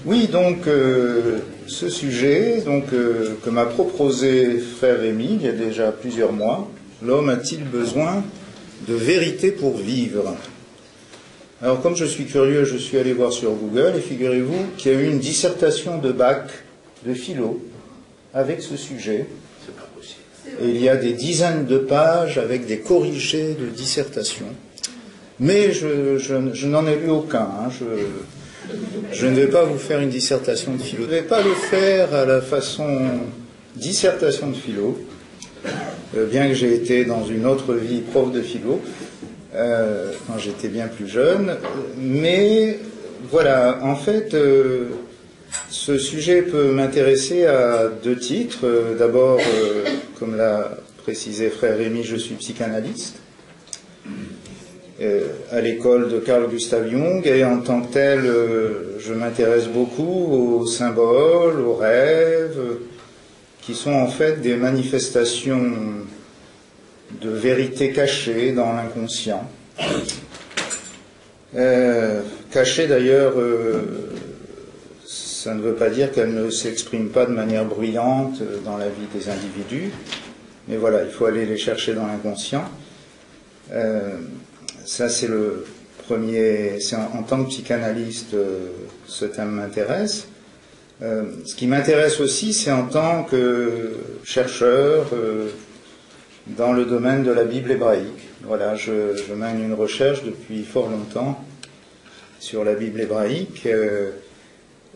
Oui, donc ce sujet que m'a proposé frère Rémy il y a déjà plusieurs mois, l'homme a-t-il besoin de vérité pour vivre? Alors comme je suis curieux, je suis allé voir sur Google et figurez-vous qu'il y a eu une dissertation de bac de philo avec ce sujet. C'est pas possible. Et il y a des dizaines de pages avec des corrigés de dissertation. Mais je n'en ai lu aucun. Je ne vais pas vous faire une dissertation de philo. Je ne vais pas le faire à la façon dissertation de philo, bien que j'ai été dans une autre vie prof de philo, quand j'étais bien plus jeune. Mais voilà, en fait, ce sujet peut m'intéresser à deux titres. D'abord, comme l'a précisé frère Rémy, je suis psychanalyste à l'école de Carl Gustav Jung, et en tant que tel, je m'intéresse beaucoup aux symboles, aux rêves, qui sont en fait des manifestations de vérité cachée dans l'inconscient. Cachée d'ailleurs, ça ne veut pas dire qu'elle ne s'exprime pas de manière bruyante dans la vie des individus, mais voilà, il faut aller les chercher dans l'inconscient. Ça, c'est le premier. C'est en tant que psychanalyste, ce thème m'intéresse. Ce qui m'intéresse aussi, c'est en tant que chercheur dans le domaine de la Bible hébraïque. Voilà, je mène une recherche depuis fort longtemps sur la Bible hébraïque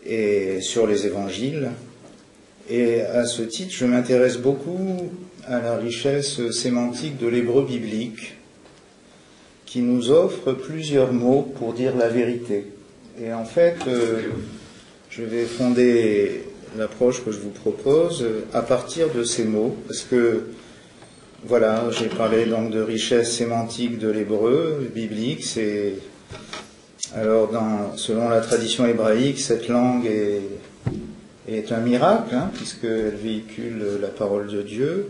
et sur les évangiles. Et à ce titre, je m'intéresse beaucoup à la richesse sémantique de l'hébreu biblique, qui nous offre plusieurs mots pour dire la vérité. Et en fait, je vais fonder l'approche que je vous propose à partir de ces mots, parce que, voilà, j'ai parlé donc de richesse sémantique de l'hébreu biblique. Alors, selon la tradition hébraïque, cette langue est un miracle, puisqu'elle véhicule la parole de Dieu.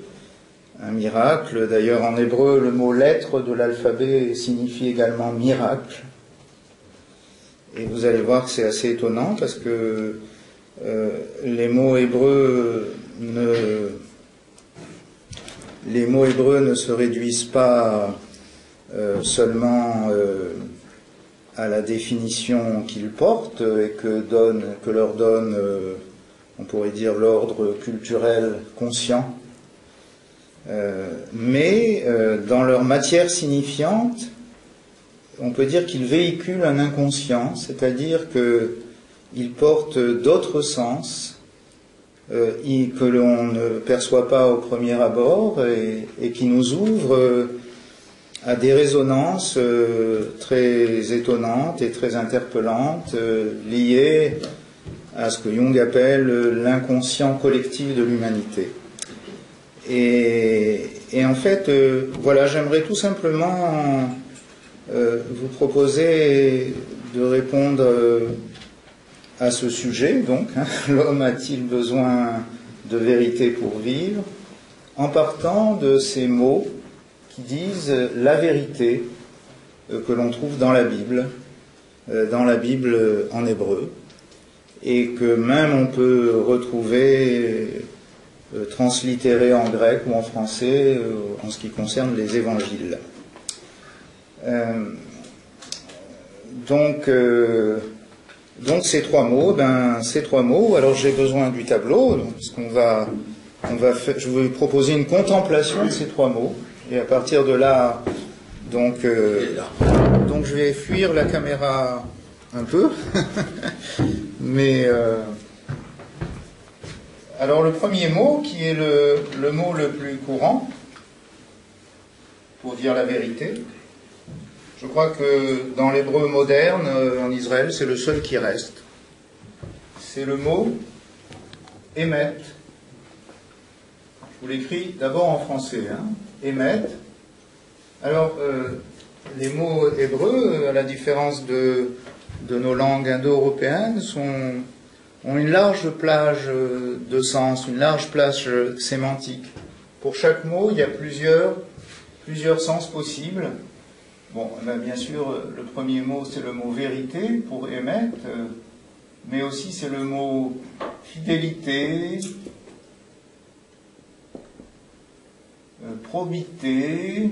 Un miracle, d'ailleurs en hébreu, le mot lettre de l'alphabet signifie également miracle. Et vous allez voir que c'est assez étonnant parce que les mots hébreux ne se réduisent pas seulement à la définition qu'ils portent et que leur donne, on pourrait dire, l'ordre culturel conscient. Mais dans leur matière signifiante, on peut dire qu'ils véhiculent un inconscient, c'est-à-dire qu'ils portent d'autres sens que l'on ne perçoit pas au premier abord et qui nous ouvrent à des résonances très étonnantes et très interpellantes liées à ce que Jung appelle l'inconscient collectif de l'humanité. Et en fait, voilà, j'aimerais tout simplement vous proposer de répondre à ce sujet, donc, l'homme a-t-il besoin de vérité pour vivre, en partant de ces mots qui disent la vérité que l'on trouve dans la Bible en hébreu, et que même on peut retrouver translittéré en grec ou en français en ce qui concerne les évangiles. Donc ces trois mots, alors j'ai besoin du tableau, je vais vous proposer une contemplation de ces trois mots, et à partir de là, donc je vais fuir la caméra un peu, mais alors le premier mot, qui est le mot le plus courant pour dire la vérité, je crois que dans l'hébreu moderne en Israël, c'est le seul qui reste. C'est le mot émet. Je vous l'écris d'abord en français, émet. Alors, les mots hébreux, à la différence de nos langues indo-européennes, ont une large plage de sens, une large plage sémantique. Pour chaque mot, il y a plusieurs sens possibles. Bon, bien sûr, le premier mot, c'est le mot vérité pour émettre, mais aussi c'est le mot fidélité, probité,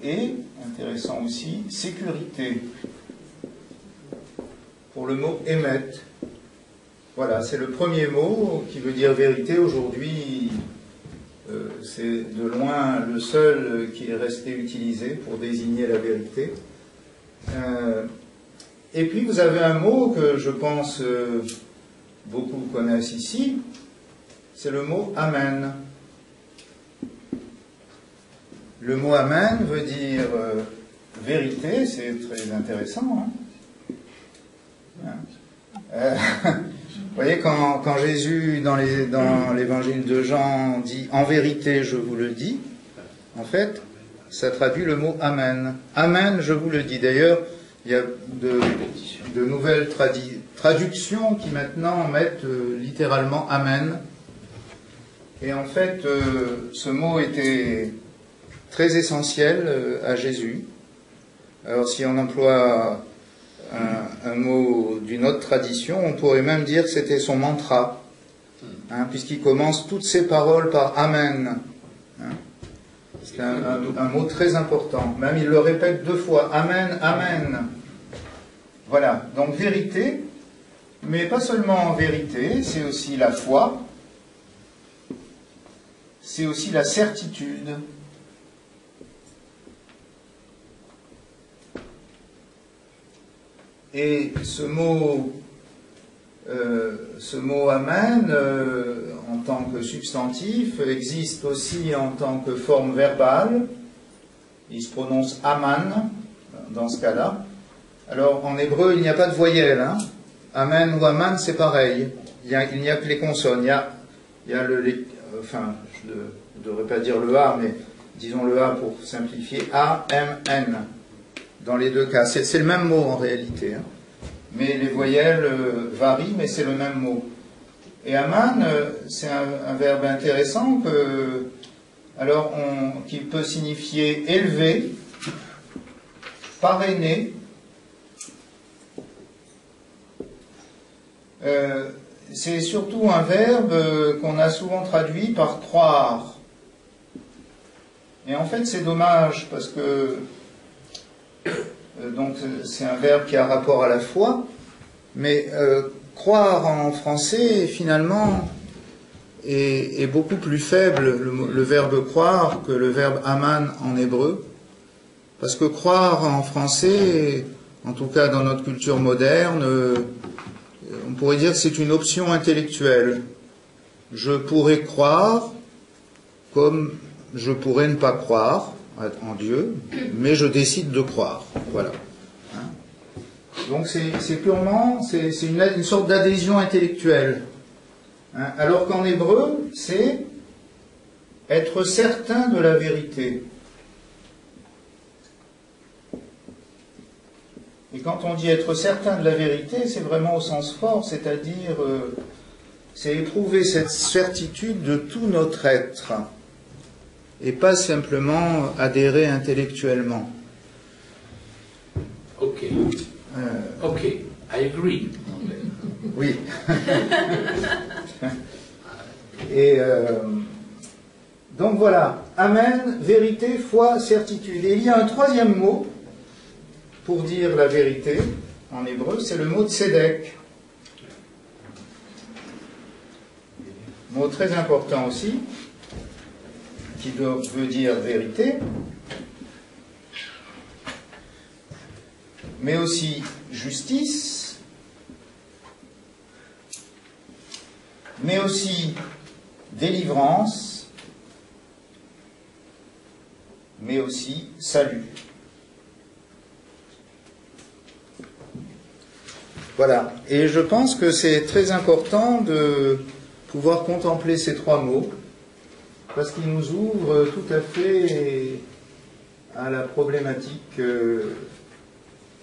et, intéressant aussi, sécurité, pour le mot émettre. Voilà, c'est le premier mot qui veut dire vérité. Aujourd'hui, c'est de loin le seul qui est resté utilisé pour désigner la vérité. Et puis vous avez un mot que je pense beaucoup connaissent ici, c'est le mot Amen. Le mot Amen veut dire vérité, c'est très intéressant. Vous voyez, quand Jésus, dans l'évangile de Jean, dit « En vérité, je vous le dis », en fait, ça traduit le mot « Amen ». « Amen, je vous le dis ». D'ailleurs, il y a de nouvelles traductions qui maintenant mettent littéralement « Amen ». Et en fait, ce mot était très essentiel à Jésus. Alors, si on emploie un mot d'une autre tradition, on pourrait même dire que c'était son mantra, puisqu'il commence toutes ses paroles par Amen. C'est un mot très important. Même il le répète 2 fois, Amen, Amen. Voilà, donc vérité, mais pas seulement vérité, c'est aussi la foi, c'est aussi la certitude. Et ce mot Amen, en tant que substantif, existe aussi en tant que forme verbale. Il se prononce Aman, dans ce cas-là. Alors, en hébreu, il n'y a pas de voyelle. Amen ou Aman, c'est pareil. Il n'y a que les consonnes. Il y a enfin, je ne devrais pas dire le A, mais disons le A pour simplifier. A-M-N. Dans les 2 cas. C'est le même mot en réalité. Mais les voyelles varient, mais c'est le même mot. Et Aman, c'est un verbe intéressant qui peut signifier élever, parrainer. C'est surtout un verbe qu'on a souvent traduit par croire. Et en fait, c'est dommage parce que donc c'est un verbe qui a rapport à la foi, mais croire en français finalement est beaucoup plus faible, le verbe croire, que le verbe aman en hébreu, parce que croire en français, en tout cas dans notre culture moderne, on pourrait dire que c'est une option intellectuelle. Je pourrais croire comme je pourrais ne pas croire en Dieu, mais je décide de croire. Voilà. Donc c'est purement, c'est une sorte d'adhésion intellectuelle. Alors qu'en hébreu, c'est être certain de la vérité. Et quand on dit être certain de la vérité, c'est vraiment au sens fort, c'est-à-dire c'est éprouver cette certitude de tout notre être. Et pas simplement adhérer intellectuellement. Ok. Ok, I agree. Oui. Et donc voilà, Amen, vérité, foi, certitude. Et il y a un 3e mot pour dire la vérité en hébreu, c'est le mot tzedek. Mot très important aussi, qui veut dire vérité, mais aussi justice, mais aussi délivrance, mais aussi salut. Voilà, et je pense que c'est très important de pouvoir contempler ces 3 mots, parce qu'ils nous ouvrent tout à fait à la problématique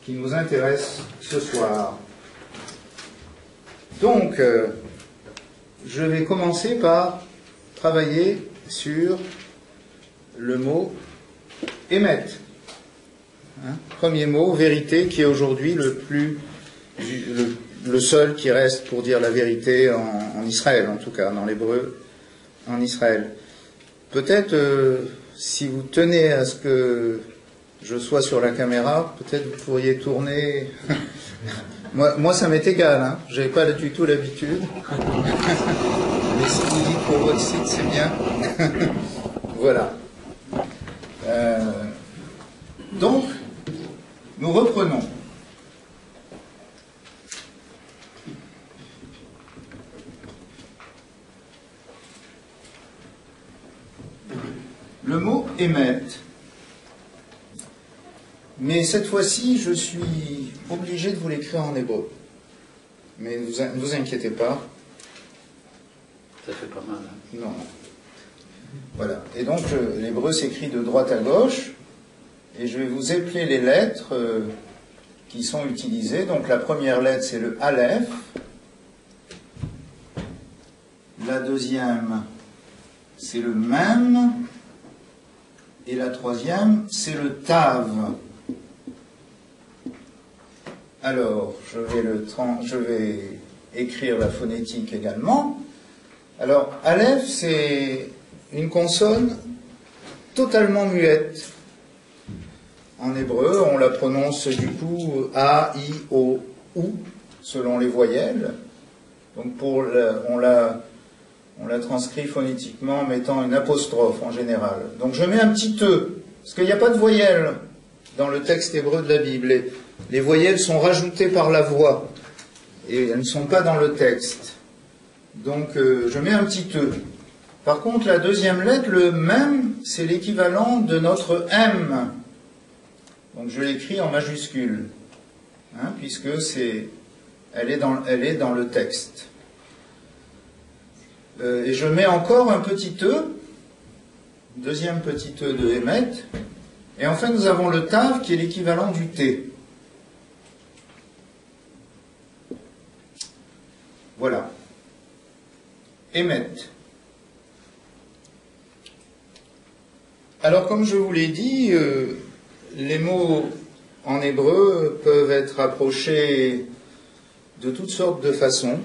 qui nous intéresse ce soir. Donc, je vais commencer par travailler sur le mot émettre. Hein, premier mot, vérité, qui est aujourd'hui le seul qui reste pour dire la vérité en Israël, en tout cas, dans l'hébreu en Israël. Peut-être, si vous tenez à ce que je sois sur la caméra, peut-être vous pourriez tourner. moi, ça m'est égal, hein. J'avais pas du tout l'habitude. Mais si vous dites pour votre site, c'est bien. Voilà. Donc, nous reprenons. Le mot émettre. Mais cette fois-ci, je suis obligé de vous l'écrire en hébreu. Mais ne vous inquiétez pas. Ça fait pas mal. Hein? Non. Voilà. Et donc, l'hébreu s'écrit de droite à gauche. Et je vais vous épeler les lettres qui sont utilisées. Donc, la première lettre, c'est le Aleph. La deuxième, c'est le Mem. Et la troisième, c'est le Tav. Alors, je vais écrire la phonétique également. Alors, Aleph, c'est une consonne totalement muette. En hébreu, on la prononce du coup A, I, O, OU, selon les voyelles. Donc, on la transcrit phonétiquement en mettant une apostrophe en général. Donc, je mets un petit E, parce qu'il n'y a pas de voyelles dans le texte hébreu de la Bible. Les voyelles sont rajoutées par la voix, et elles ne sont pas dans le texte. Donc, je mets un petit E. Par contre, la deuxième lettre, le Mem, c'est l'équivalent de notre M. Donc, je l'écris en majuscule, hein, puisque elle est dans le texte. Et je mets encore un petit E, deuxième petit E de Emet. Et enfin, nous avons le Tav, qui est l'équivalent du T. Voilà. Emet. Alors, comme je vous l'ai dit, les mots en hébreu peuvent être approchés de toutes sortes de façons,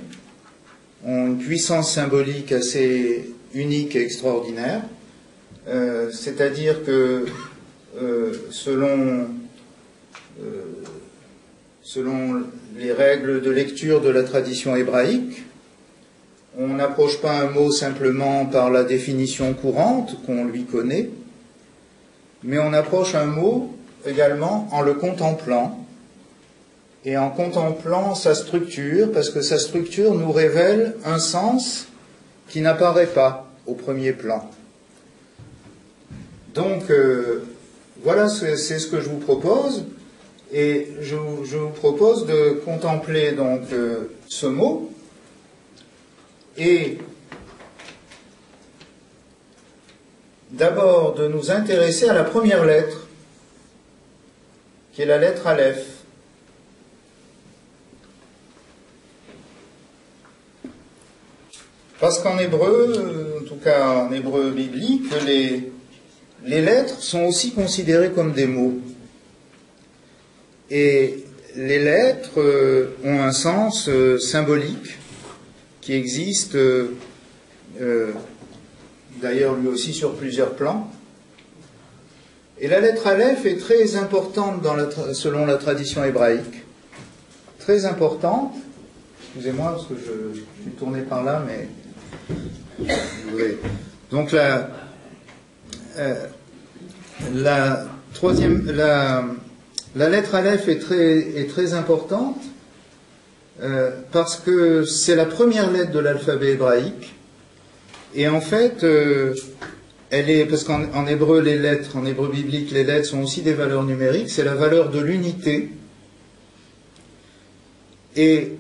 ont une puissance symbolique assez unique et extraordinaire, c'est-à-dire que selon les règles de lecture de la tradition hébraïque, on n'approche pas un mot simplement par la définition courante qu'on lui connaît, mais on approche un mot également en le contemplant, et en contemplant sa structure, parce que sa structure nous révèle un sens qui n'apparaît pas au premier plan. Donc, voilà, c'est ce que je vous propose, et je vous propose de contempler donc ce mot, et d'abord de nous intéresser à la première lettre, qui est la lettre Aleph. Parce qu'en hébreu, en tout cas en hébreu biblique, les lettres sont aussi considérées comme des mots. Et les lettres ont un sens symbolique qui existe d'ailleurs lui aussi sur plusieurs plans. Et la lettre Aleph est très importante selon la tradition hébraïque. Très importante. Excusez-moi parce que je suis tourné par là, mais... Donc la lettre Aleph est très importante parce que c'est la première lettre de l'alphabet hébraïque, et en fait parce qu'en hébreu les lettres, en hébreu biblique, les lettres sont aussi des valeurs numériques, c'est la valeur de l'unité, et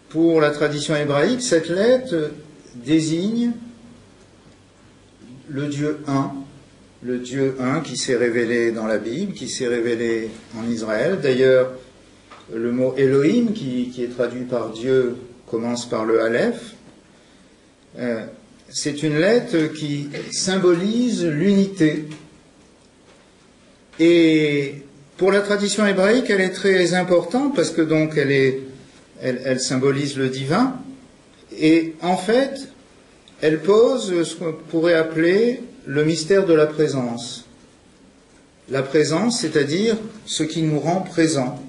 pour la tradition hébraïque, cette lettre désigne le Dieu un qui s'est révélé dans la Bible, qui s'est révélé en Israël. D'ailleurs, le mot Elohim, qui est traduit par Dieu, commence par le Aleph. C'est une lettre qui symbolise l'unité. Et pour la tradition hébraïque, elle est très importante parce que donc elle symbolise le divin et en fait, elle pose ce qu'on pourrait appeler le mystère de la présence. La présence, c'est-à-dire ce qui nous rend présents.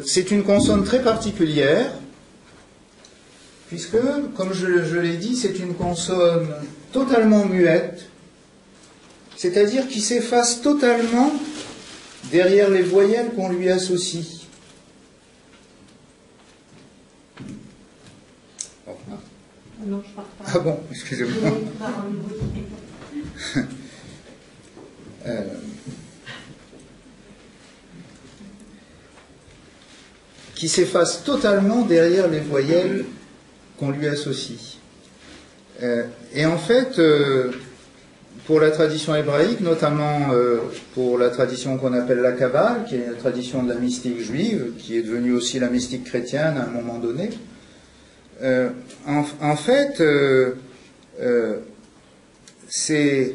C'est une consonne très particulière, puisque, comme je l'ai dit, c'est une consonne totalement muette, c'est-à-dire qui s'efface totalement derrière les voyelles qu'on lui associe. Non, je pars pas. Ah bon, excusez-moi. Qui s'efface totalement derrière les voyelles qu'on lui associe. Et en fait, pour la tradition hébraïque, notamment pour la tradition qu'on appelle la Kabbale, qui est la tradition de la mystique juive, qui est devenue aussi la mystique chrétienne à un moment donné, en fait, c'est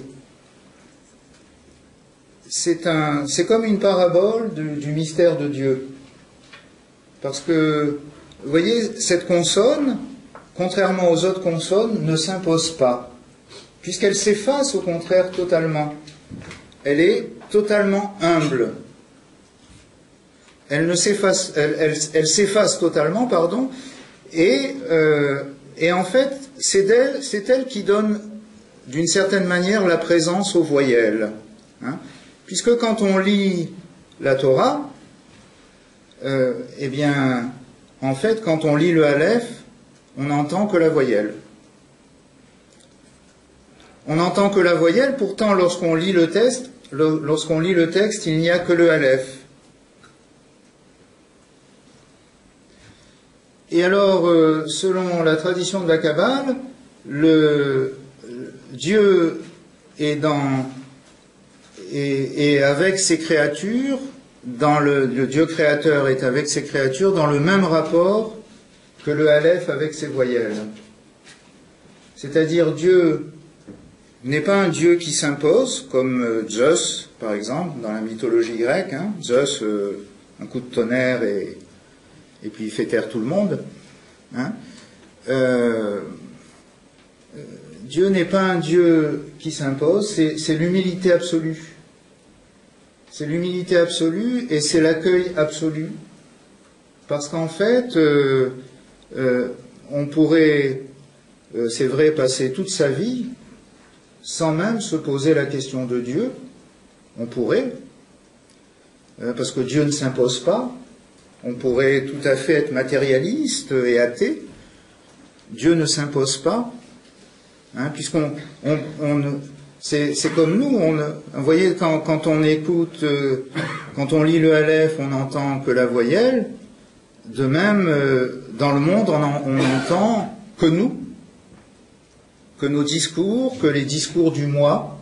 comme une parabole du mystère de Dieu. Parce que, vous voyez, cette consonne, contrairement aux autres consonnes, ne s'impose pas, puisqu'elle s'efface au contraire totalement. Elle est totalement humble. Elle s'efface totalement, pardon, et en fait, c'est elle qui donne, d'une certaine manière, la présence aux voyelles. Hein, puisque quand on lit la Torah, eh bien, en fait, quand on lit le Aleph, on n'entend que la voyelle. On n'entend que la voyelle, pourtant, lorsqu'on lit le texte, il n'y a que le Aleph. Et alors, selon la tradition de la Kabbale, Dieu est avec ses créatures, le Dieu créateur est avec ses créatures dans le même rapport que le Aleph avec ses voyelles. C'est-à-dire Dieu n'est pas un Dieu qui s'impose, comme Zeus, par exemple, dans la mythologie grecque. Hein. Zeus, un coup de tonnerre et puis il fait taire tout le monde. Hein. Dieu n'est pas un Dieu qui s'impose, c'est l'humilité absolue. C'est l'humilité absolue et c'est l'accueil absolu. Parce qu'en fait, on pourrait, c'est vrai, passer toute sa vie sans même se poser la question de Dieu. On pourrait, parce que Dieu ne s'impose pas. On pourrait tout à fait être matérialiste et athée. Dieu ne s'impose pas, hein, c'est comme nous. Vous voyez, quand on écoute, quand on lit le Aleph, on n'entend que la voyelle. De même, dans le monde, on n'entend que nous, que nos discours, que les discours du moi,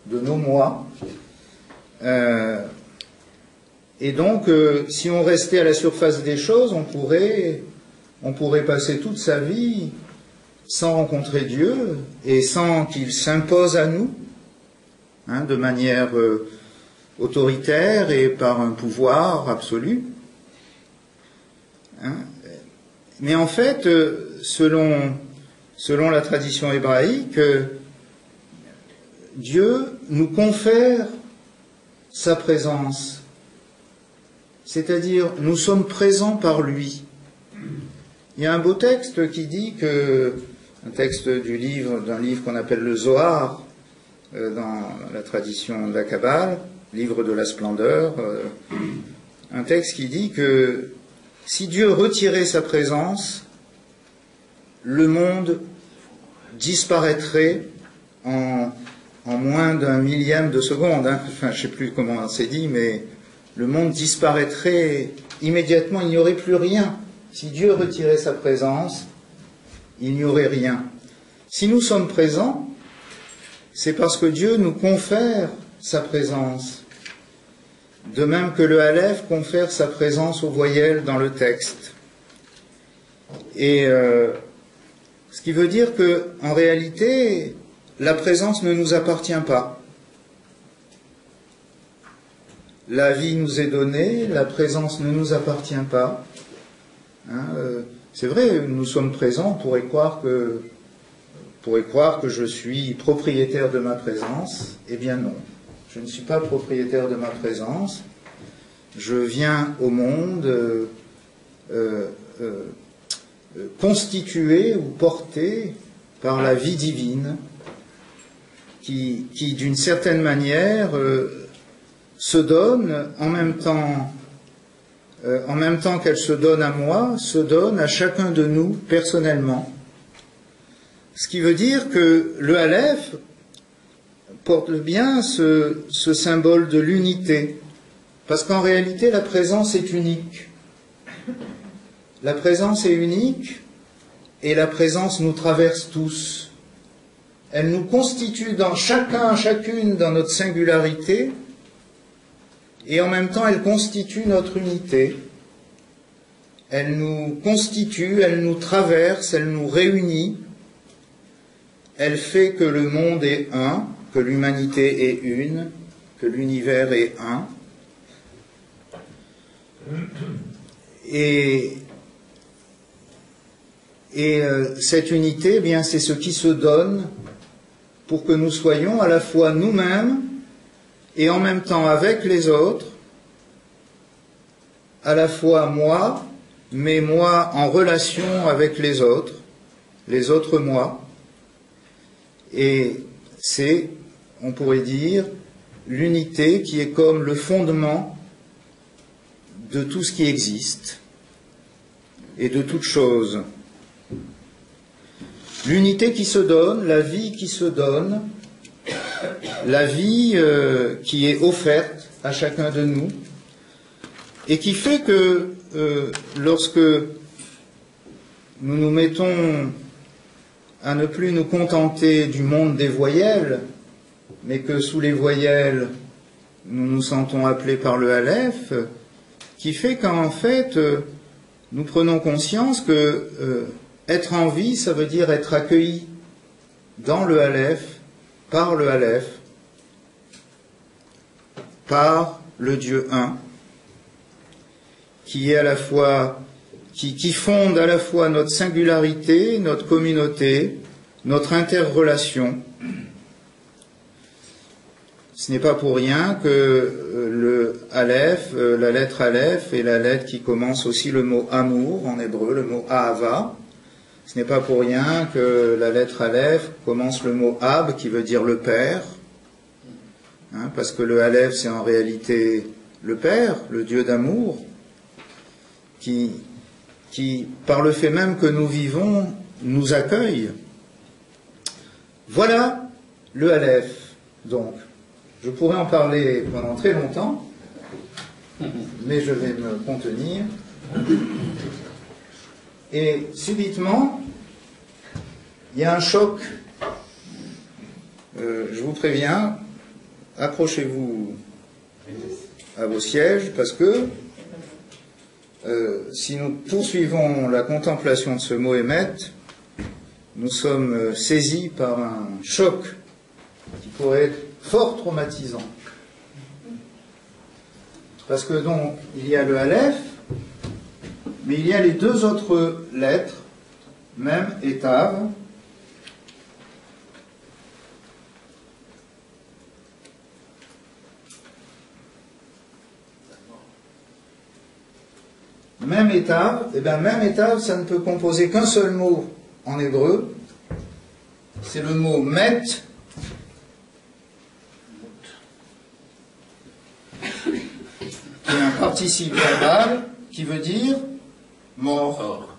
de nos moi. Et donc, si on restait à la surface des choses, on pourrait passer toute sa vie sans rencontrer Dieu et sans qu'il s'impose à nous, hein, de manière autoritaire et par un pouvoir absolu. Hein. Mais en fait, selon la tradition hébraïque, Dieu nous confère sa présence. C'est-à-dire, nous sommes présents par lui. Il y a un beau texte qui dit un texte d'un livre qu'on appelle le Zohar, dans la tradition de la Kabbale, livre de la splendeur, un texte qui dit que si Dieu retirait sa présence, le monde disparaîtrait en moins d'un millième de seconde. Hein. Enfin, je ne sais plus comment c'est dit, mais le monde disparaîtrait immédiatement, il n'y aurait plus rien. Si Dieu retirait sa présence, il n'y aurait rien. Si nous sommes présents, c'est parce que Dieu nous confère sa présence. De même que le Aleph confère sa présence aux voyelles dans le texte. Et ce qui veut dire que, en réalité, la présence ne nous appartient pas. la vie nous est donnée, la présence ne nous appartient pas. Hein, c'est vrai, nous sommes présents, on pourrait croire que je suis propriétaire de ma présence. Eh bien non, je ne suis pas propriétaire de ma présence. Je viens au monde constitué ou porté par la vie divine qui d'une certaine manière se donne en même temps qu'elle se donne à moi, se donne à chacun de nous personnellement. Ce qui veut dire que le Aleph porte bien ce symbole de l'unité, parce qu'en réalité la présence est unique. La présence est unique et la présence nous traverse tous. Elle nous constitue dans chacune dans notre singularité, et en même temps elle constitue notre unité. Elle nous constitue, elle nous traverse, elle nous réunit. Elle fait que le monde est un, que l'humanité est une, que l'univers est un. Et cette unité, eh bien, c'est ce qui se donne pour que nous soyons à la fois nous-mêmes et en même temps avec les autres, à la fois moi, mais moi en relation avec les autres moi. Et c'est, on pourrait dire, l'unité qui est comme le fondement de tout ce qui existe et de toute chose. L'unité qui se donne, la vie qui se donne, la vie qui est offerte à chacun de nous, et qui fait que lorsque nous nous mettons à ne plus nous contenter du monde des voyelles, mais que sous les voyelles nous nous sentons appelés par le Aleph, qui fait qu'en fait nous prenons conscience que être en vie, ça veut dire être accueilli dans le Aleph, par le Aleph, par le Dieu un, qui est à la fois, qui fonde à la fois notre singularité, notre communauté, notre interrelation. Ce n'est pas pour rien que le Aleph, la lettre Aleph, est la lettre qui commence aussi le mot amour en hébreu, le mot Ahava. Ce n'est pas pour rien que la lettre Aleph commence le mot Ab, qui veut dire le Père, hein, parce que le Aleph, c'est en réalité le Père, le Dieu d'amour, qui, par le fait même que nous vivons, nous accueille. Voilà le Aleph. Donc, je pourrais en parler pendant très longtemps, mais je vais me contenir. Et subitement, il y a un choc. Je vous préviens, accrochez-vous à vos sièges, parce que si nous poursuivons la contemplation de ce mot émet, nous sommes saisis par un choc qui pourrait être fort traumatisant. Parce que donc, il y a le Aleph, mais il y a les deux autres lettres, même et Tav, même et Tav, et bien même et Tav, ça ne peut composer qu'un seul mot en hébreu, c'est le mot met, qui est un participe verbal qui veut dire mort.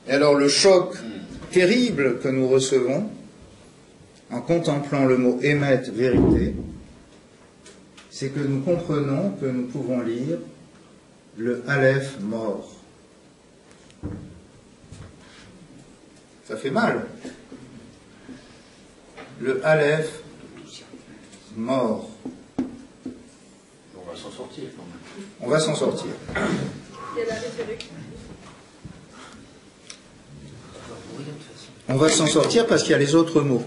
Et alors le choc terrible que nous recevons en contemplant le mot émettre, vérité, c'est que nous comprenons que nous pouvons lire le Aleph mort. Ça fait mal. Le Aleph mort. On va s'en sortir quand même. On va s'en sortir. On va s'en sortir parce qu'il y a les autres mots.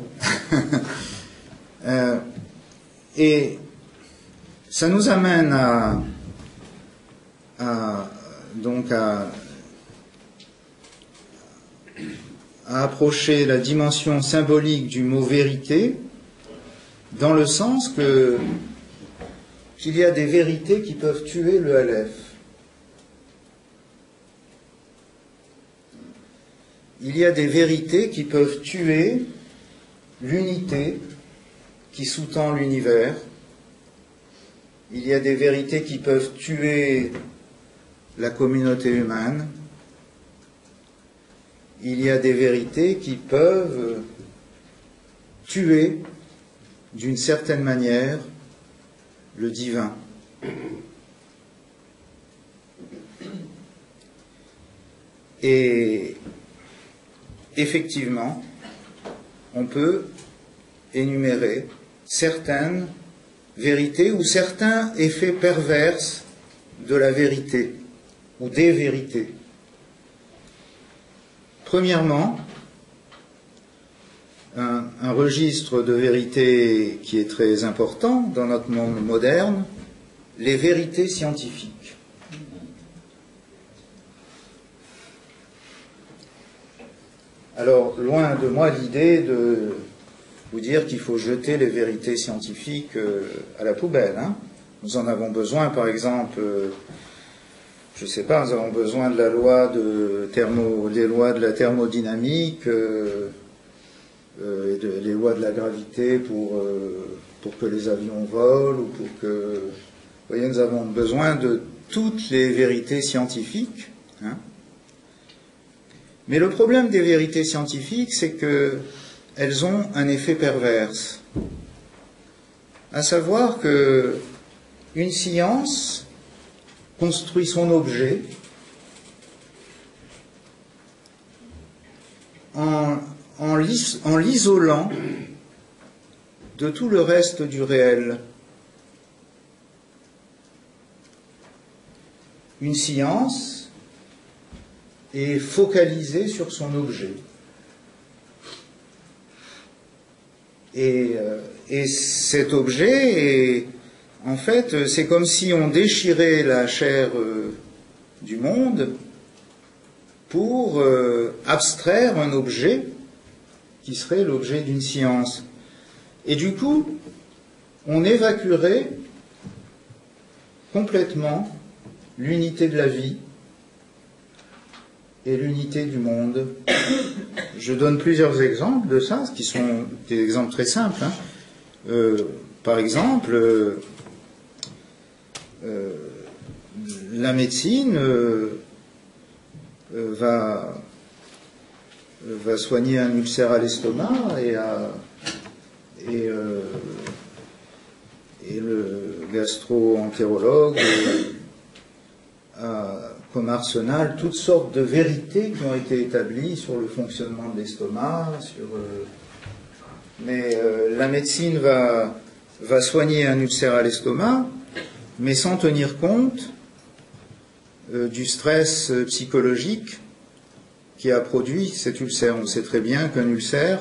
Et ça nous amène donc à approcher la dimension symbolique du mot vérité, dans le sens qu'il y a des vérités qui peuvent tuer le Aleph. Il y a des vérités qui peuvent tuer l'unité qui sous-tend l'univers. Il y a des vérités qui peuvent tuer la communauté humaine. Il y a des vérités qui peuvent tuer, d'une certaine manière, le divin. Et effectivement, on peut énumérer certaines vérités ou certains effets pervers de la vérité ou des vérités. Premièrement, un registre de vérité qui est très important dans notre monde moderne, les vérités scientifiques. Alors, loin de moi l'idée de vous dire qu'il faut jeter les vérités scientifiques à la poubelle. Nous en avons besoin, par exemple, je ne sais pas, nous avons besoin de la loi des lois de la thermodynamique, et les lois de la gravité pour que les avions volent, ou pour que... Vous voyez, nous avons besoin de toutes les vérités scientifiques. Mais le problème des vérités scientifiques, c'est qu'elles ont un effet pervers. À savoir que une science construit son objet en l'isolant de tout le reste du réel. Une science est focalisée sur son objet. Et cet objet, en fait, c'est comme si on déchirait la chair du monde pour abstraire un objet qui serait l'objet d'une science. Et du coup, on évacuerait complètement l'unité de la vie et l'unité du monde. Je donne plusieurs exemples de ça, qui sont des exemples très simples. Par exemple, la médecine va soigner un ulcère à l'estomac et le gastro-entérologue a comme arsenal toutes sortes de vérités qui ont été établies sur le fonctionnement de l'estomac, mais la médecine va soigner un ulcère à l'estomac, mais sans tenir compte du stress psychologique qui a produit cet ulcère. On sait très bien qu'un ulcère,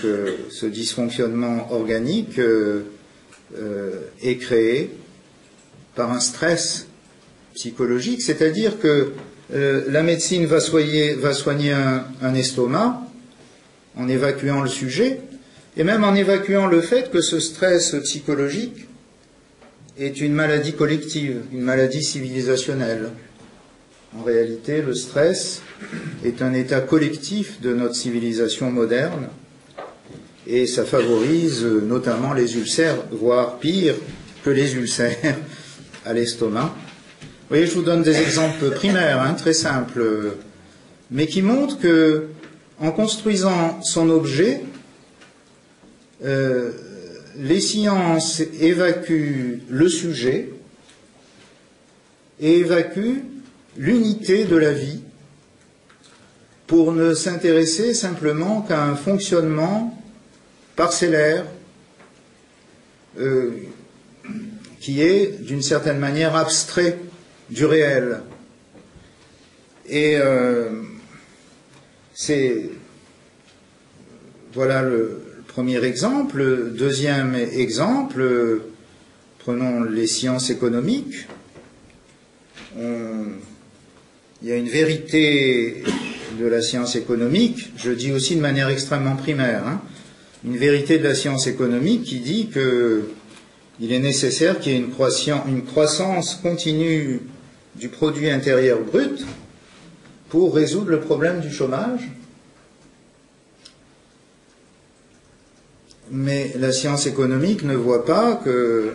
ce dysfonctionnement organique est créé par un stress psychologique, c'est-à-dire que la médecine va soigner un estomac en évacuant le sujet, et même en évacuant le fait que ce stress psychologique est une maladie collective, une maladie civilisationnelle. En réalité, le stress est un état collectif de notre civilisation moderne, et ça favorise notamment les ulcères, voire pire que les ulcères à l'estomac. Vous voyez, je vous donne des exemples primaires, très simples, mais qui montrent que, en construisant son objet, les sciences évacuent le sujet et évacuent l'unité de la vie pour ne s'intéresser simplement qu'à un fonctionnement parcellaire qui est d'une certaine manière abstrait du réel. Et c'est voilà le premier exemple. Deuxième exemple, prenons les sciences économiques. Il y a une vérité de la science économique, je dis aussi de manière extrêmement primaire, hein, une vérité de la science économique qui dit qu'il est nécessaire qu'il y ait une croissance continue du produit intérieur brut pour résoudre le problème du chômage. Mais la science économique ne voit pas que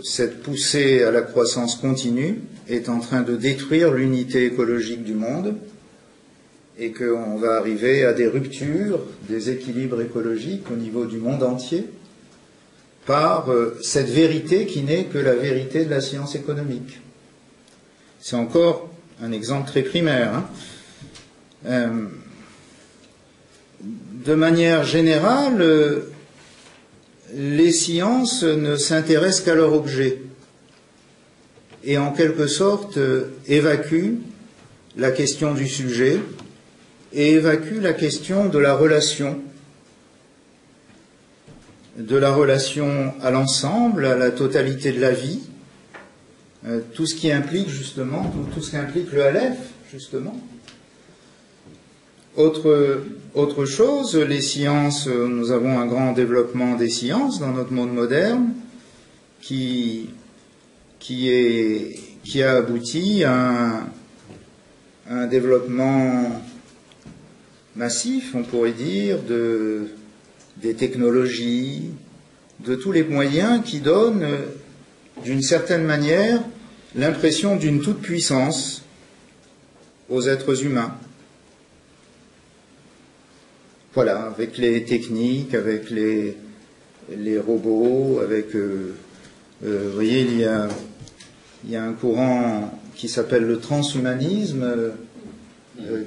cette poussée à la croissance continue est en train de détruire l'unité écologique du monde et qu'on va arriver à des ruptures, des équilibres écologiques au niveau du monde entier par cette vérité qui n'est que la vérité de la science économique. C'est encore un exemple très primaire. Hein. De manière générale, les sciences ne s'intéressent qu'à leur objet et en quelque sorte évacuent la question du sujet et évacuent la question de la relation à l'ensemble, à la totalité de la vie, tout ce qui implique justement, tout ce qui implique le Aleph, justement. Autre chose, les sciences, nous avons un grand développement des sciences dans notre monde moderne qui a abouti à un développement massif, on pourrait dire, des technologies, de tous les moyens qui donnent, d'une certaine manière, l'impression d'une toute-puissance aux êtres humains. Voilà, avec les techniques, avec les robots, avec... vous voyez, il y a un courant qui s'appelle le transhumanisme,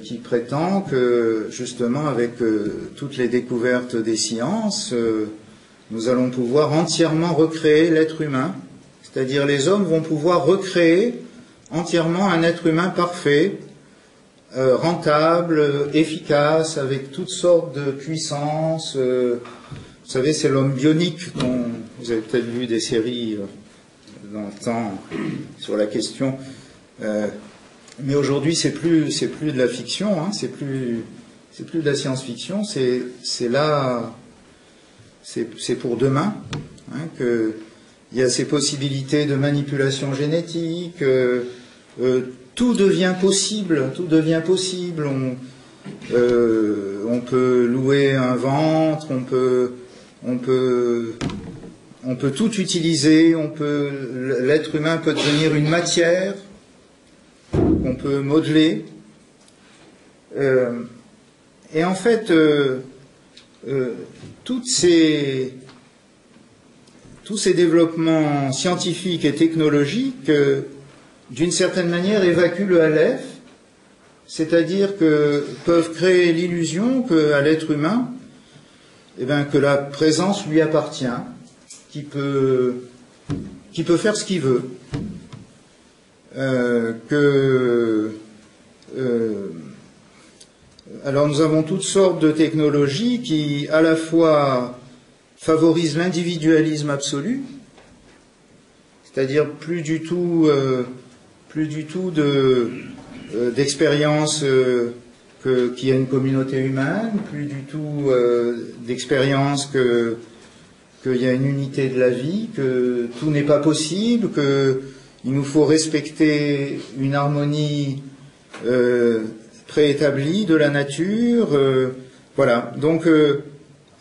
qui prétend que, justement, avec toutes les découvertes des sciences, nous allons pouvoir entièrement recréer l'être humain, c'est-à-dire les hommes vont pouvoir recréer entièrement un être humain parfait, rentable, efficace, avec toutes sortes de puissances. Vous savez, c'est l'homme bionique. Vous avez peut-être vu des séries dans le temps sur la question. Mais aujourd'hui, c'est plus de la fiction, hein, c'est plus de la science-fiction. C'est pour demain, hein, que il y a ces possibilités de manipulation génétique. Tout devient possible, tout devient possible. On peut louer un ventre, on peut tout utiliser. L'être humain peut devenir une matière qu'on peut modeler. Et en fait, tous ces développements scientifiques et technologiques, d'une certaine manière, évacuent le Aleph, c'est-à-dire que peuvent créer l'illusion qu'à l'être humain, que la présence lui appartient, qui peut faire ce qu'il veut, alors nous avons toutes sortes de technologies qui, à la fois, favorisent l'individualisme absolu, c'est-à-dire plus du tout d'expérience qu'il y a une communauté humaine, plus du tout d'expérience qu'il y a une unité de la vie, que tout n'est pas possible, qu'il nous faut respecter une harmonie préétablie de la nature. Voilà. Donc,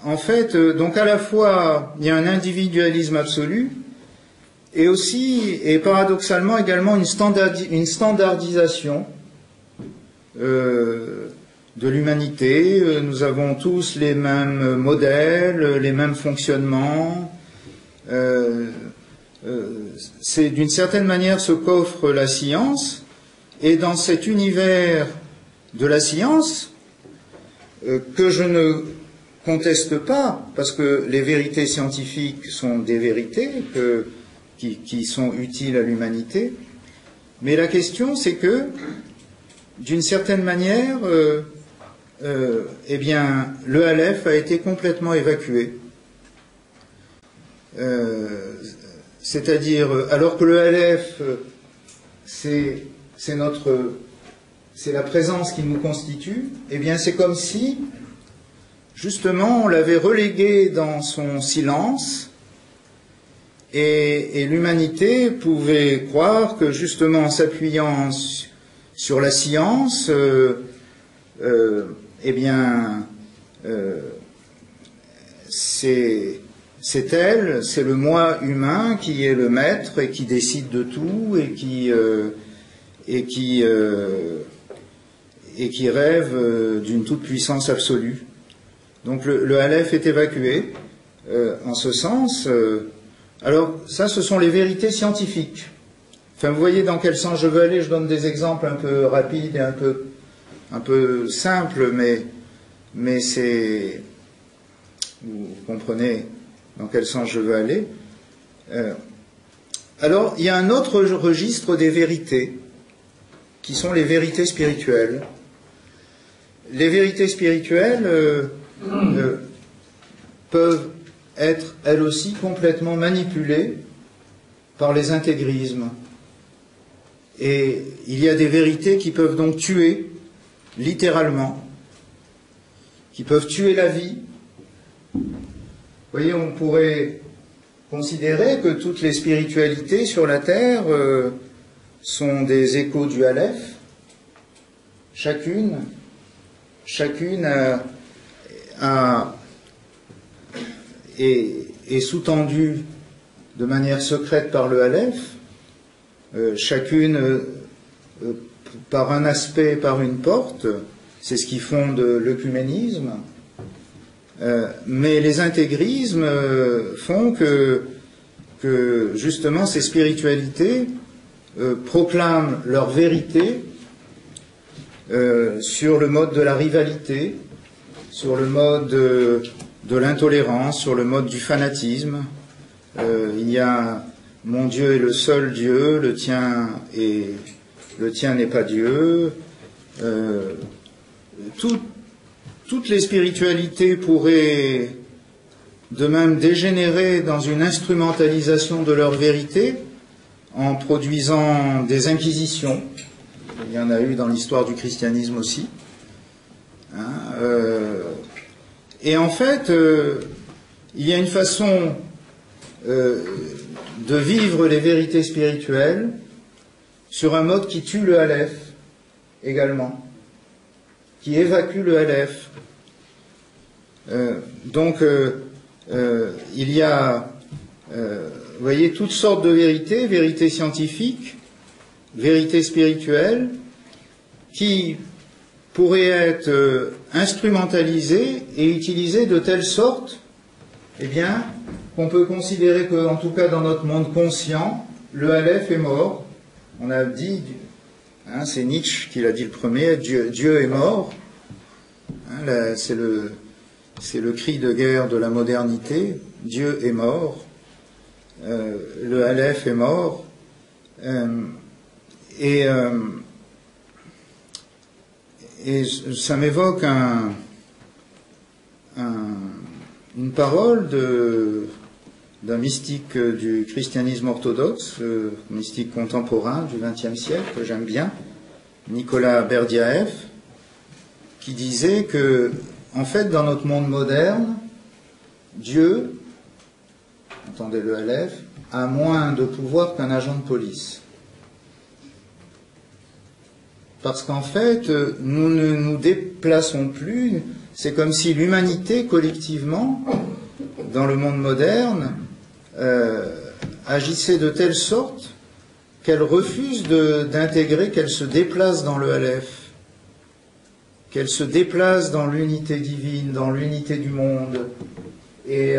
en fait, donc à la fois, il y a un individualisme absolu, et aussi, et paradoxalement également, une standardisation de l'humanité. Nous avons tous les mêmes modèles, les mêmes fonctionnements. C'est d'une certaine manière ce qu'offre la science, et dans cet univers de la science, que je ne conteste pas, parce que les vérités scientifiques sont des vérités qui sont utiles à l'humanité, mais la question c'est que, d'une certaine manière, eh bien, le Aleph a été complètement évacué. C'est-à-dire, alors que le Aleph, c'est la présence qui nous constitue, eh bien, c'est comme si, justement, on l'avait relégué dans son silence, et l'humanité pouvait croire que, justement, en s'appuyant sur la science, eh bien, c'est elle, c'est le moi humain qui est le maître et qui décide de tout et qui rêve d'une toute-puissance absolue. Donc le Aleph est évacué en ce sens. Alors ça, ce sont les vérités scientifiques. Enfin, vous voyez dans quel sens je veux aller. Je donne des exemples un peu rapides et un peu simples, mais c'est... Vous comprenez dans quel sens je veux aller. Alors, il y a un autre registre des vérités, qui sont les vérités spirituelles. Les vérités spirituelles peuvent être, elles aussi, complètement manipulées par les intégrismes. Et il y a des vérités qui peuvent donc tuer, littéralement, qui peuvent tuer la vie. Vous voyez, on pourrait considérer que toutes les spiritualités sur la terre sont des échos du Aleph. Chacune est sous-tendue de manière secrète par le Aleph, chacune par un aspect, par une porte. C'est ce qui fonde l'œcuménisme. Mais les intégrismes font que justement ces spiritualités proclament leur vérité sur le mode de la rivalité, sur le mode de l'intolérance, sur le mode du fanatisme. Il y a mon Dieu est le seul Dieu, le tien n'est pas Dieu. Toutes les spiritualités pourraient de même dégénérer dans une instrumentalisation de leur vérité en produisant des inquisitions. Il y en a eu dans l'histoire du christianisme aussi. Et en fait, il y a une façon de vivre les vérités spirituelles sur un mode qui tue le Aleph également, qui évacue le Aleph. Donc, il y a, vous voyez, toutes sortes de vérités, vérités scientifiques, vérités spirituelles, qui pourraient être instrumentalisées et utilisées de telle sorte, eh bien, qu'on peut considérer que, en tout cas dans notre monde conscient, le Aleph est mort. On a dit, c'est Nietzsche qui l'a dit le premier, Dieu est mort. C'est le cri de guerre de la modernité. Dieu est mort. Le Aleph est mort. Et ça m'évoque une parole d'un mystique du christianisme orthodoxe, mystique contemporain du XXe siècle, que j'aime bien, Nicolas Berdyaev, qui disait que, en fait, dans notre monde moderne, Dieu, entendez le Aleph, a moins de pouvoir qu'un agent de police. Parce qu'en fait, nous ne nous déplaçons plus, c'est comme si l'humanité, collectivement, dans le monde moderne, agissait de telle sorte qu'elle refuse d'intégrer, qu'elle se déplace dans le Aleph, qu'elle se déplace dans l'unité divine, dans l'unité du monde. Et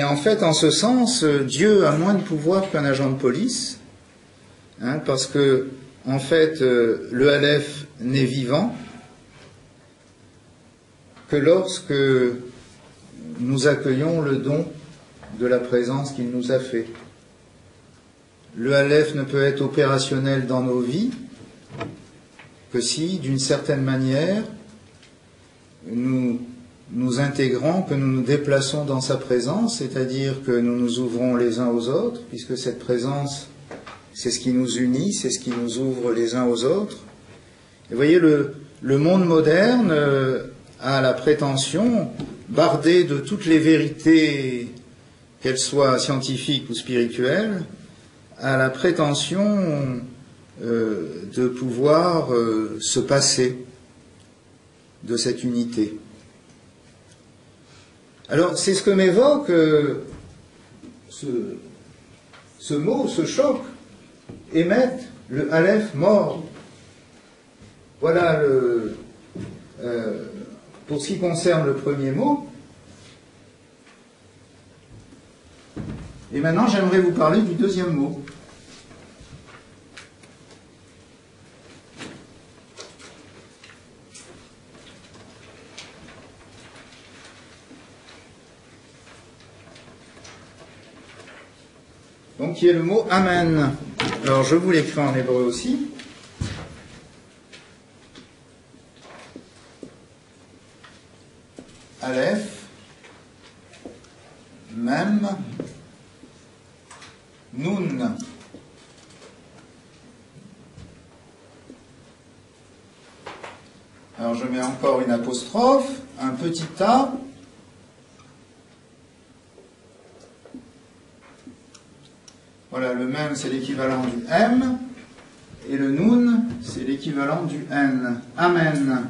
en fait, en ce sens, Dieu a moins de pouvoir qu'un agent de police, parce que, en fait, le Aleph n'est vivant que lorsque nous accueillons le don de la présence qu'il nous a fait. Le Aleph ne peut être opérationnel dans nos vies que si, d'une certaine manière, nous nous intégrons, que nous nous déplaçons dans sa présence, c'est-à-dire que nous nous ouvrons les uns aux autres, puisque cette présence, c'est ce qui nous unit, c'est ce qui nous ouvre les uns aux autres. Et vous voyez, le monde moderne a la prétention, bardé de toutes les vérités, qu'elles soient scientifiques ou spirituelles, a la prétention de pouvoir se passer de cette unité. Alors, c'est ce que m'évoque ce mot, ce choc, émettre le Aleph mort. Voilà pour ce qui concerne le premier mot. Et maintenant, j'aimerais vous parler du deuxième mot. Donc, qui est le mot Amen. Alors, je vous l'écris en hébreu aussi. Aleph, Mem, Nun. Alors, je mets encore une apostrophe, un petit A. Voilà, le Mem, c'est l'équivalent du M, et le Nun, c'est l'équivalent du N. Amen.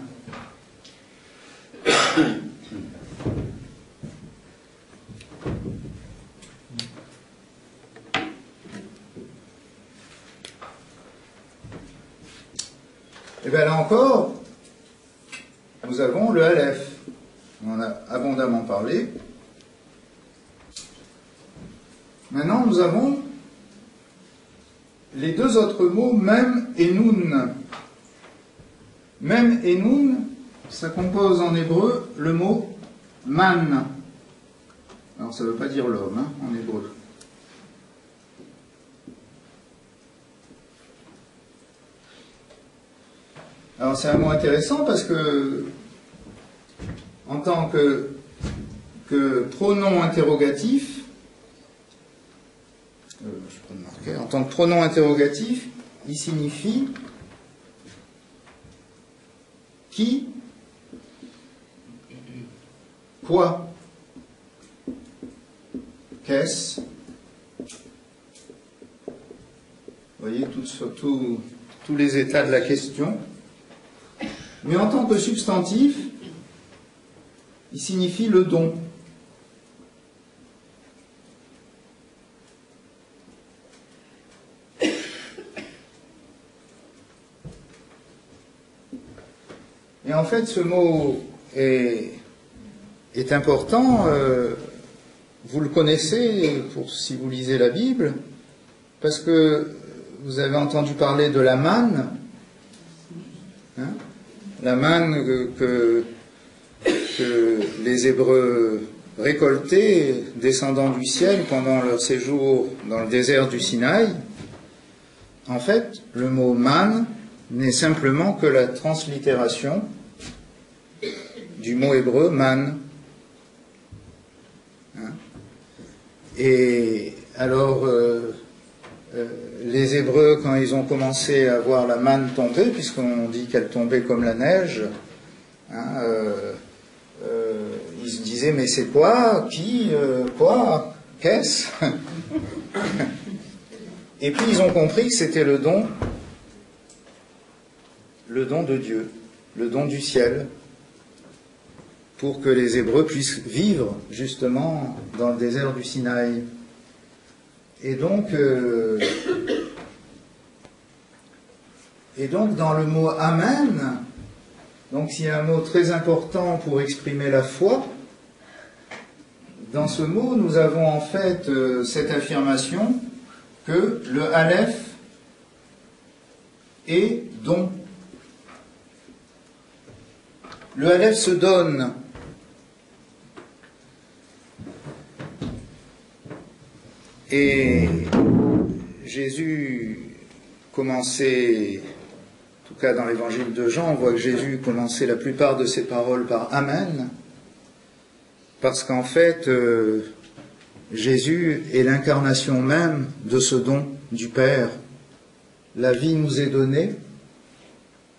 Et bien là encore, nous avons le Aleph. On en a abondamment parlé. Maintenant, nous avons les deux autres mots, Mem et Nun. Mem et Nun, ça compose en hébreu le mot Man. Alors, ça ne veut pas dire l'homme, hein, en hébreu. Alors, c'est un mot intéressant parce que, en tant que pronom interrogatif, en tant que pronom interrogatif, il signifie qui, quoi, qu'est-ce. Vous voyez, tous les états de la question. Mais en tant que substantif, il signifie le don. Et en fait, ce mot est important, vous le connaissez si vous lisez la Bible, parce que vous avez entendu parler de la manne, hein, la manne que les Hébreux récoltaient descendant du ciel pendant leur séjour dans le désert du Sinaï. En fait, le mot manne n'est simplement que la translittération du mot hébreu man. Hein? Et alors, les Hébreux, quand ils ont commencé à voir la manne tomber, puisqu'on dit qu'elle tombait comme la neige, hein, ils se disaient, mais c'est quoi? Qui? Quoi? Qu'est-ce? Et puis ils ont compris que c'était le don de Dieu, le don du ciel, pour que les Hébreux puissent vivre justement dans le désert du Sinaï. Et donc dans le mot Amen, donc s'il y a un mot très important pour exprimer la foi, dans ce mot nous avons en fait cette affirmation que le Aleph est don. Le Aleph se donne. Et Jésus commençait tout cas dans l'évangile de Jean, on voit que Jésus commençait la plupart de ses paroles par Amen, parce qu'en fait, Jésus est l'incarnation même de ce don du Père. La vie nous est donnée,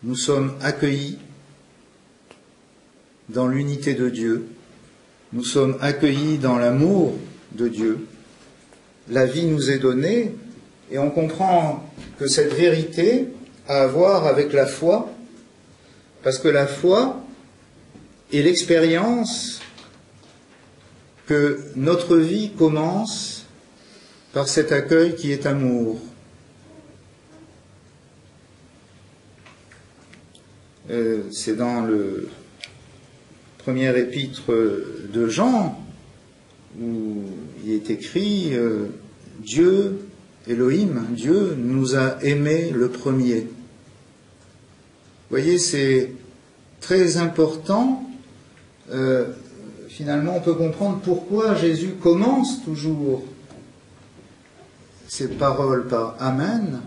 nous sommes accueillis dans l'unité de Dieu, nous sommes accueillis dans l'amour de Dieu. La vie nous est donnée et on comprend que cette vérité a à voir avec la foi, parce que la foi est l'expérience que notre vie commence par cet accueil qui est amour. C'est dans le premier épître de Jean où il est écrit Dieu, Elohim, Dieu nous a aimés le premier. Vous voyez, c'est très important. Finalement, on peut comprendre pourquoi Jésus commence toujours ses paroles par Amen,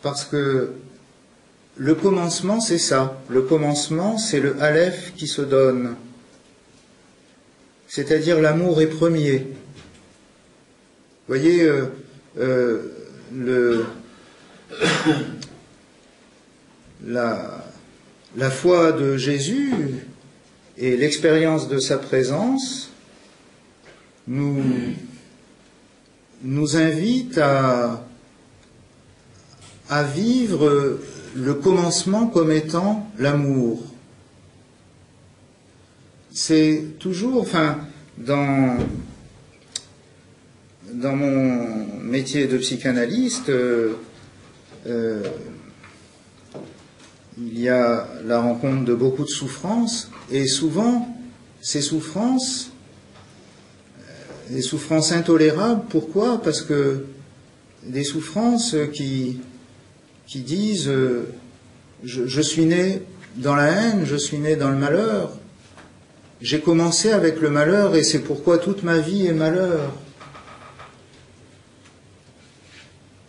parce que le commencement, c'est ça. Le commencement, c'est le Aleph qui se donne. C'est-à-dire l'amour est premier. Vous voyez, la foi de Jésus et l'expérience de sa présence nous invitent à vivre le commencement comme étant l'amour. C'est toujours, dans mon métier de psychanalyste, il y a la rencontre de beaucoup de souffrances, et souvent, ces souffrances, des souffrances intolérables. Pourquoi? Parce que des souffrances qui disent je suis né dans la haine, je suis né dans le malheur, j'ai commencé avec le malheur et c'est pourquoi toute ma vie est malheur.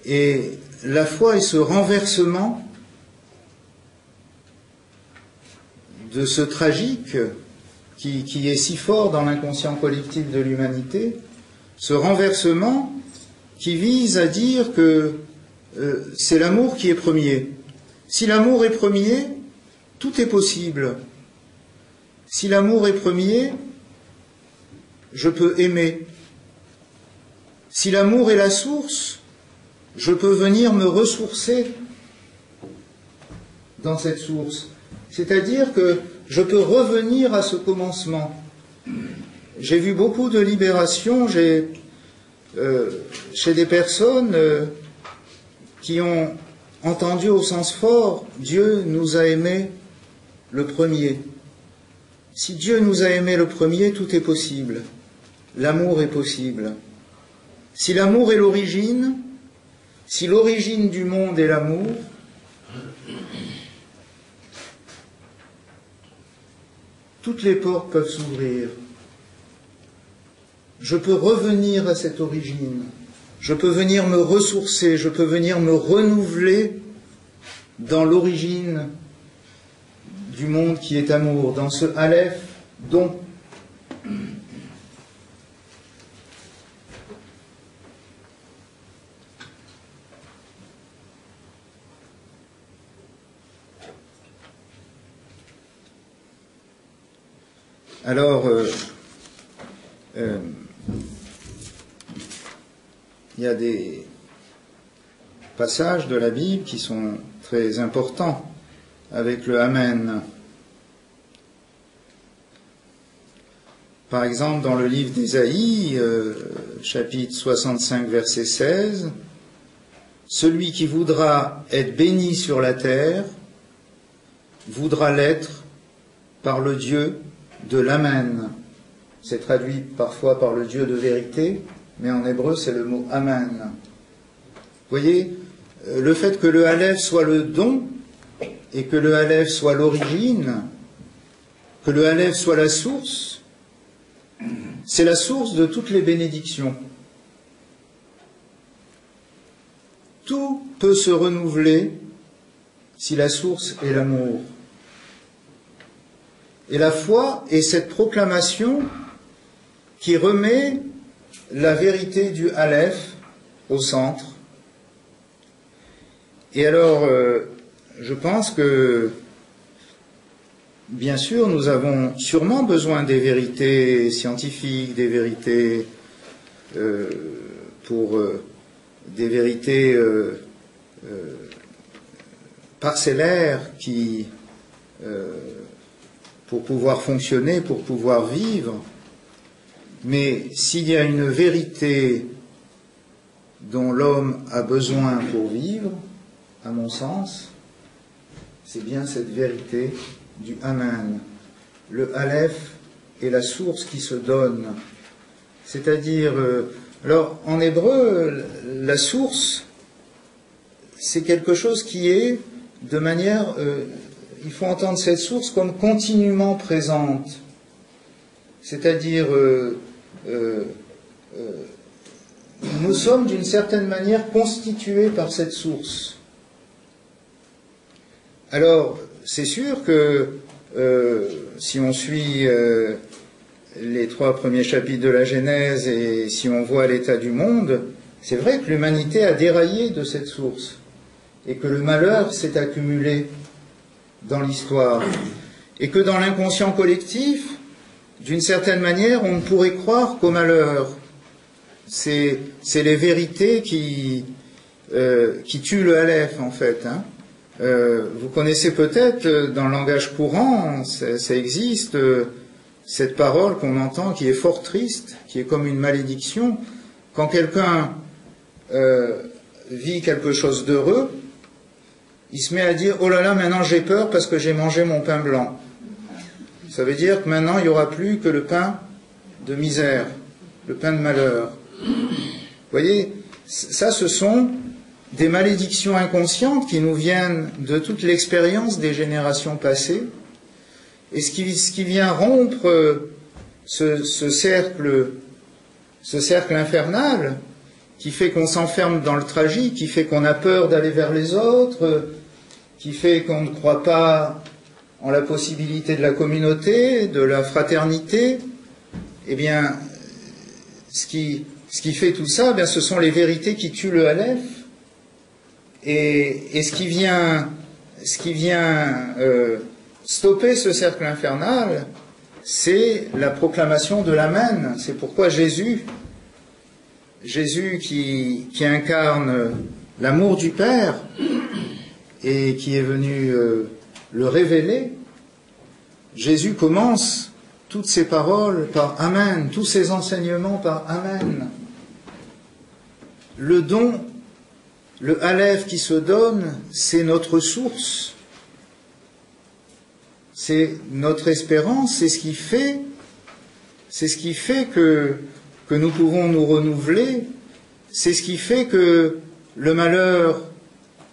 Et la foi est ce renversement de ce tragique qui est si fort dans l'inconscient collectif de l'humanité, ce renversement qui vise à dire que c'est l'amour qui est premier. Si l'amour est premier, tout est possible. Si l'amour est premier, je peux aimer. Si l'amour est la source, je peux venir me ressourcer dans cette source. C'est-à-dire que je peux revenir à ce commencement. J'ai vu beaucoup de libération chez des personnes qui ont entendu au sens fort « Dieu nous a aimés le premier ». Si Dieu nous a aimés le premier, tout est possible. L'amour est possible. Si l'amour est l'origine, si l'origine du monde est l'amour, toutes les portes peuvent s'ouvrir. Je peux revenir à cette origine. Je peux venir me ressourcer, je peux venir me renouveler dans l'origine du monde qui est amour, dans ce Aleph don. Alors, il y a des passages de la Bible qui sont très importants avec le Amen. Par exemple, dans le livre d'Ésaïe, chapitre 65, verset 16, « Celui qui voudra être béni sur la terre voudra l'être par le Dieu de l'Amen. » C'est traduit parfois par le Dieu de vérité, mais en hébreu c'est le mot Amen. Vous voyez, le fait que le Aleph soit le don, et que le Aleph soit l'origine, que le Aleph soit la source, c'est la source de toutes les bénédictions. Tout peut se renouveler si la source est l'amour. Et la foi est cette proclamation qui remet la vérité du Aleph au centre. Et alors, je pense que, bien sûr, nous avons sûrement besoin des vérités scientifiques, des vérités des vérités parcellaires qui, pour pouvoir fonctionner, pour pouvoir vivre. Mais s'il y a une vérité dont l'homme a besoin pour vivre, à mon sens, c'est bien cette vérité du Amen. Le Aleph est la source qui se donne. C'est-à-dire, alors en hébreu, la source, c'est quelque chose qui est de manière, il faut entendre cette source comme continuellement présente. C'est-à-dire, nous sommes d'une certaine manière constitués par cette source. Alors, c'est sûr que si on suit les 3 premiers chapitres de la Genèse et si on voit l'état du monde, c'est vrai que l'humanité a déraillé de cette source et que le malheur s'est accumulé dans l'histoire et que dans l'inconscient collectif, d'une certaine manière, on ne pourrait croire qu'au malheur. C'est les vérités qui tuent le Aleph, en fait. Hein. Vous connaissez peut-être, dans le langage courant, ça existe, cette parole qu'on entend qui est fort triste, qui est comme une malédiction. Quand quelqu'un vit quelque chose d'heureux, il se met à dire « Oh là là, maintenant j'ai peur parce que j'ai mangé mon pain blanc ». Ça veut dire que maintenant il n'y aura plus que le pain de misère, le pain de malheur. Vous voyez, ça ce sont des malédictions inconscientes qui nous viennent de toute l'expérience des générations passées, et ce qui vient rompre ce cercle infernal, qui fait qu'on s'enferme dans le tragique, qui fait qu'on a peur d'aller vers les autres, qui fait qu'on ne croit pas en la possibilité de la communauté, de la fraternité. Eh bien, ce qui fait tout ça, bien, ce sont les vérités qui tuent le Aleph. Et ce qui vient stopper ce cercle infernal, c'est la proclamation de l'Amen. C'est pourquoi Jésus qui incarne l'amour du Père et qui est venu le révéler, Jésus commence toutes ses paroles par Amen, tous ses enseignements par Amen. Le don, le Aleph qui se donne, c'est notre source, c'est notre espérance, c'est ce qui fait que nous pouvons nous renouveler, c'est ce qui fait que le malheur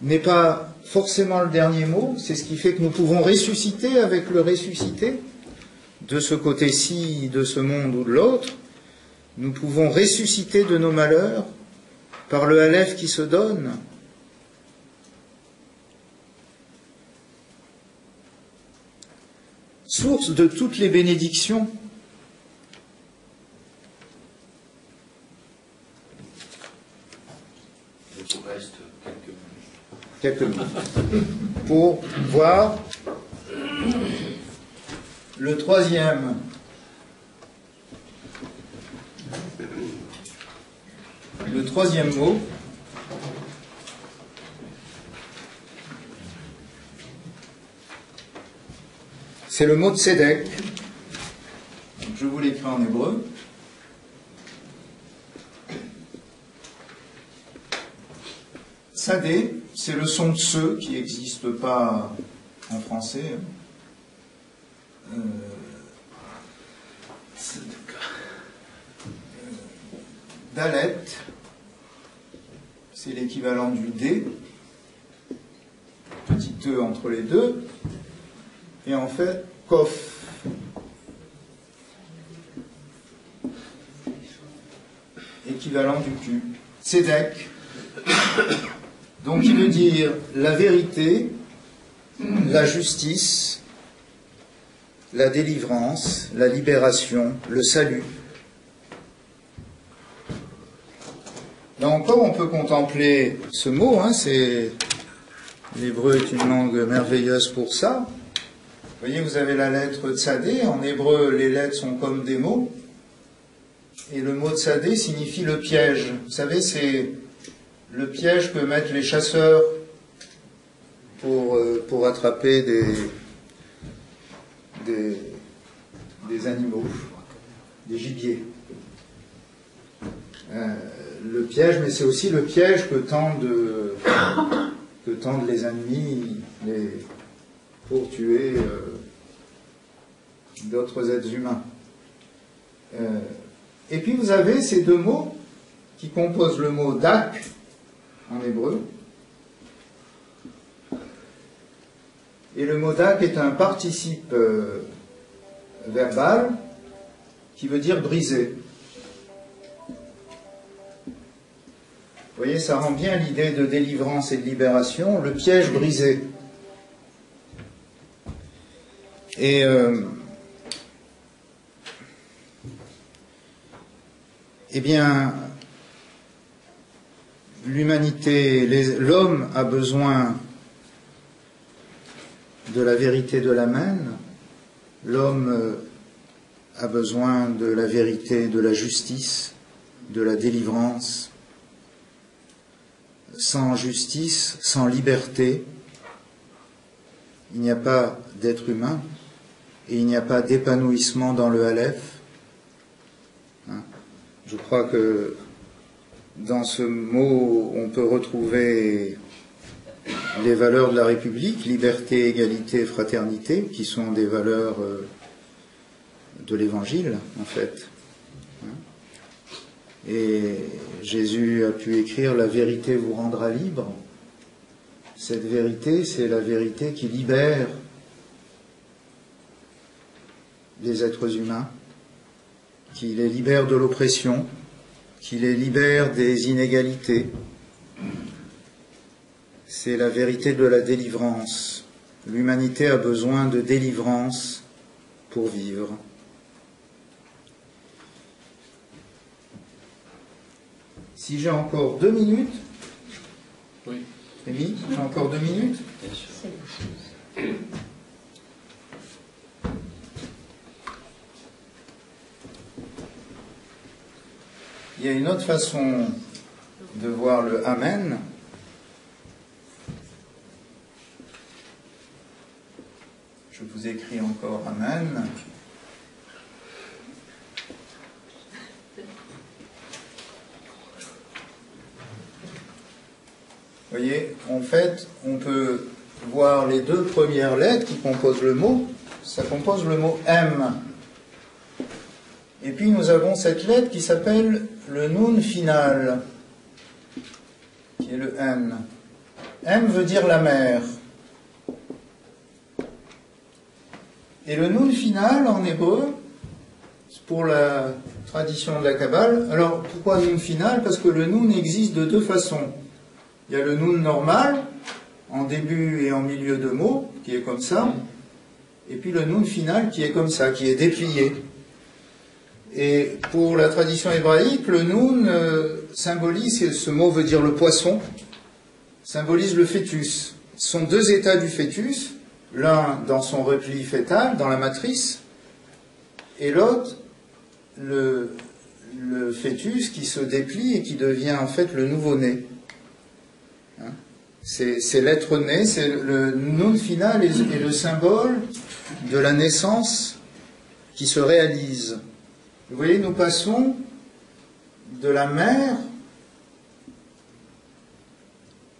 n'est pas forcément le dernier mot, c'est ce qui fait que nous pouvons ressusciter avec le ressuscité, de ce côté-ci, de ce monde ou de l'autre. Nous pouvons ressusciter de nos malheurs par le Aleph qui se donne. Source de toutes les bénédictions. Il vous reste quelques minutes pour voir le troisième mot. C'est le mot de Tzedek. Je vous l'écris en hébreu. Sadé, c'est le son de ce qui n'existe pas en français. Dalet, c'est l'équivalent du D, petit E entre les deux, et en fait, Kof. Équivalent du Q. Tzedek, donc il veut dire la vérité la justice, la délivrance, la libération, le salut. Là encore, on peut contempler ce mot, l'hébreu est une langue merveilleuse pour ça. Vous voyez, vous avez la lettre tsadé, en hébreu les lettres sont comme des mots, et le mot tsadé signifie le piège. Vous savez, c'est le piège que mettent les chasseurs pour attraper des animaux, des gibiers. Le piège, mais c'est aussi le piège que tendent les ennemis pour tuer d'autres êtres humains. Et puis vous avez ces deux mots qui composent le mot dak en hébreu. Et le mot dak est un participe verbal qui veut dire briser. Vous voyez, ça rend bien l'idée de délivrance et de libération, le piège brisé. Et eh bien, l'humanité, l'homme a besoin de la vérité de l'Amen, l'homme a besoin de la vérité, de la justice, de la délivrance. Sans justice, sans liberté, il n'y a pas d'être humain et il n'y a pas d'épanouissement dans le Aleph. Je crois que dans ce mot, on peut retrouver les valeurs de la République, liberté, égalité, fraternité, qui sont des valeurs de l'Évangile, en fait. Et Jésus a pu écrire « La vérité vous rendra libre ». Cette vérité, c'est la vérité qui libère les êtres humains, qui les libère de l'oppression, qui les libère des inégalités. C'est la vérité de la délivrance. L'humanité a besoin de délivrance pour vivre. Si j'ai encore 2 minutes, oui. Rémi, j'ai encore 2 minutes. Bien sûr. Il y a une autre façon de voir le Amen. Je vous écris encore Amen. Vous voyez, en fait, on peut voir les 2 premières lettres qui composent le mot. Ça compose le mot M. Et puis nous avons cette lettre qui s'appelle le Nun final, qui est le M. M veut dire la mer. Et le Nun final en hébreu, pour la tradition de la Kabbale. Alors pourquoi Nun final? Parce que le Nun existe de 2 façons. Il y a le Nun normal, en début et en milieu de mot, qui est comme ça, et puis le Nun final qui est comme ça, qui est déplié. Et pour la tradition hébraïque, le Nun symbolise, ce mot veut dire le poisson, symbolise le fœtus. Ce sont 2 états du fœtus, l'un dans son repli fœtal, dans la matrice, et l'autre, le fœtus qui se déplie et qui devient en fait le nouveau-né. C'est l'être né, c'est le Nun final et le symbole de la naissance qui se réalise. Vous voyez, nous passons de la mère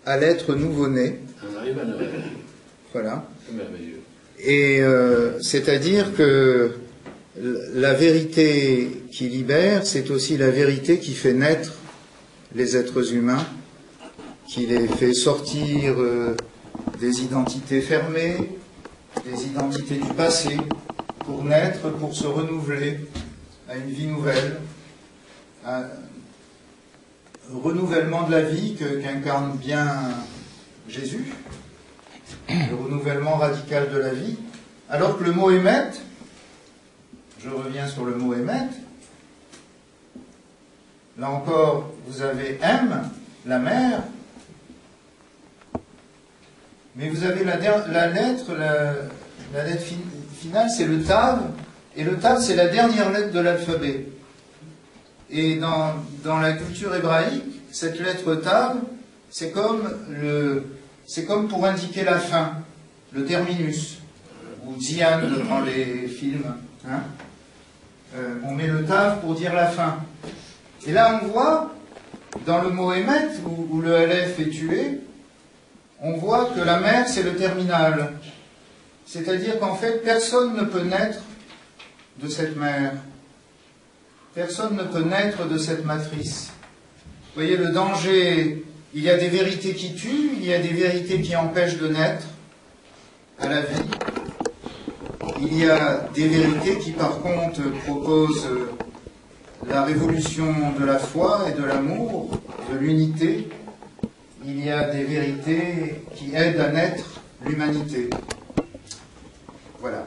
à l'être nouveau-né. On arrive à Noël. Voilà. C'est merveilleux. Et c'est-à-dire que la vérité qui libère, c'est aussi la vérité qui fait naître les êtres humains, qui les fait sortir des identités fermées, des identités du passé, pour naître, pour se renouveler à une vie nouvelle, un renouvellement de la vie qu'incarne bien Jésus, le renouvellement radical de la vie, alors que le mot émet, je reviens sur le mot émet, là encore, vous avez M, la mère, mais vous avez la lettre finale, c'est le tav, et le tav, c'est la dernière lettre de l'alphabet. Et dans la culture hébraïque, cette lettre tav, c'est comme pour indiquer la fin, le terminus, ou Zian dans les films. Hein, on met le tav pour dire la fin. Et là, on voit, dans le mot émet, où le LF est tué, on voit que la mère, c'est le terminal. C'est-à-dire qu'en fait, personne ne peut naître de cette mère. Personne ne peut naître de cette matrice. Vous voyez, le danger, il y a des vérités qui tuent, il y a des vérités qui empêchent de naître à la vie. Il y a des vérités qui, par contre, proposent la révolution de la foi et de l'amour, de l'unité. Il y a des vérités qui aident à naître l'humanité. Voilà.